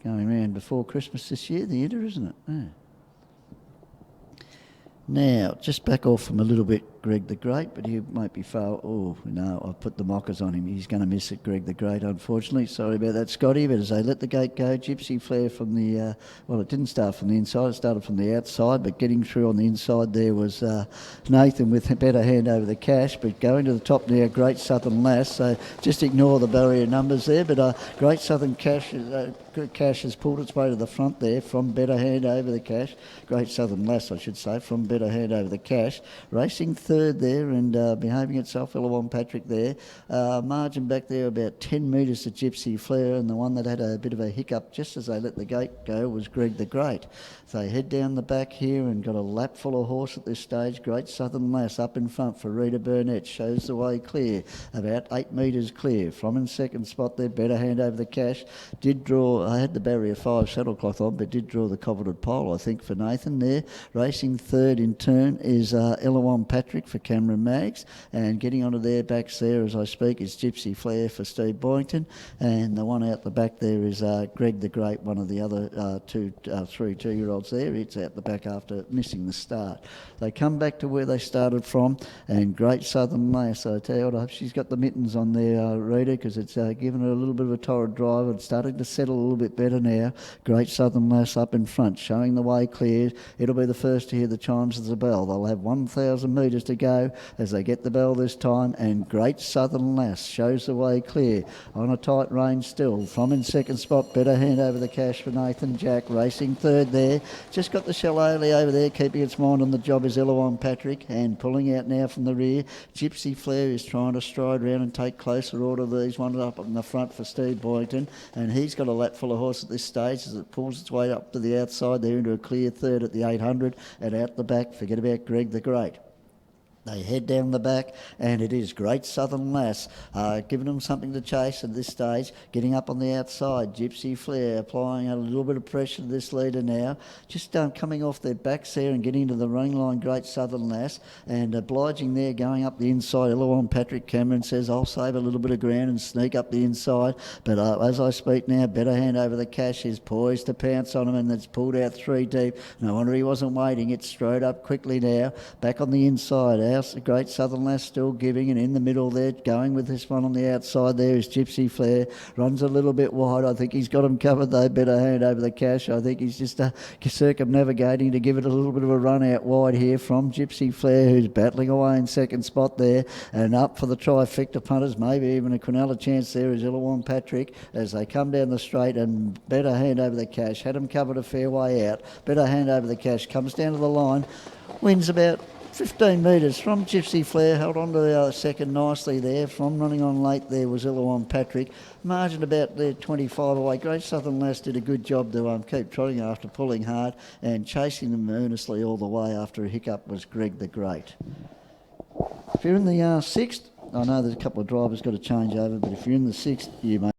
going around before Christmas this year, the Idder, isn't it? Yeah. Now, just back off from a little bit, Greg the Great, but he might be far. Oh, no, I've put the mockers on him. He's going to miss it, Greg the Great, unfortunately. Sorry about that, Scotty. But as they let the gate go, Gypsy Flare from the, well, it didn't start from the inside, it started from the outside, but getting through on the inside there was Nathan with a better hand over the Cash, but going to the top now, Great Southern Lass. So just ignore the barrier numbers there, but Great Southern Cash has pulled its way to the front there from Better Hand over the Cash. Great Southern Lass, I should say, from Better Hand over the Cash. Racing third there and behaving itself, Illawong Patrick there. Margin back there about 10 metres to Gypsy Flare, and the one that had a bit of a hiccup just as they let the gate go was Greg the Great. So they head down the back here and got a lap full of horse at this stage. Great Southern Lass up in front for Rita Burnett, shows the way clear, about 8 metres clear. From in second spot there, Better Hand over the Cash. Did draw, I had the barrier 5 saddlecloth on, but did draw the coveted pole, I think, for Nathan there. Racing third in turn is Illawong Patrick for Cameron Maggs, and getting onto their backs there as I speak is Gypsy Flare for Steve Boynton, and the one out the back there is Greg the Great, one of the other three two-year-olds there. It's out the back after missing the start. They come back to where they started from, and Great Southern Lass, I tell you what, I hope she's got the mittens on there, Rita, because it's given her a little bit of a torrid drive and starting to settle a little bit better now. Great Southern Lass up in front, showing the way clear. It'll be the first to hear the chimes of the bell. They'll have 1,000 metres to go as they get the bell this time, and Great Southern Lass shows the way clear on a tight rein still. From in second spot, Better Hand over the Cash for Nathan Jack, racing third there. Just got the Shillelagh over there, keeping its mind on the job is Illawong Patrick, and pulling out now from the rear. Gypsy Flare is trying to stride round and take closer order of these. One up in the front for Steve Boynton, and he's got a lap full of horse at this stage as it pulls its way up to the outside there into a clear third at the 800, and out the back, forget about Greg the Great. They head down the back, and it is Great Southern Lass giving them something to chase at this stage. Getting up on the outside, Gypsy Flare applying a little bit of pressure to this leader now. Just coming off their backs there and getting into the ring line, Great Southern Lass, and obliging there, going up the inside. Illawong Patrick Cameron says, I'll save a little bit of ground and sneak up the inside. But as I speak now, Better Hand over the Cash is poised to pounce on him, and it's pulled out 3 deep. No wonder he wasn't waiting. It strode up quickly now. Back on the inside, Great Southern Lass still giving, and in the middle there, going with this one on the outside there is Gypsy Flare. Runs a little bit wide. I think he's got him covered though. Better Hand over the Cash. I think he's just circumnavigating to give it a little bit of a run out wide here from Gypsy Flare, who's battling away in second spot there, and up for the trifecta punters, maybe even a Quinella chance there is Illawong Patrick as they come down the straight, and Better Hand over the Cash had him covered a fair way out. Better Hand over the Cash comes down to the line, wins about 15 metres from Gypsy Flare, held on to the second nicely there. From running on late there was Illawong Patrick. Margin about there 25 away. Great Southern Lass did a good job to keep trotting after pulling hard, and chasing them earnestly all the way after a hiccup was Greg the Great. If you're in the sixth, I know there's a couple of drivers got to change over, but if you're in the sixth, you may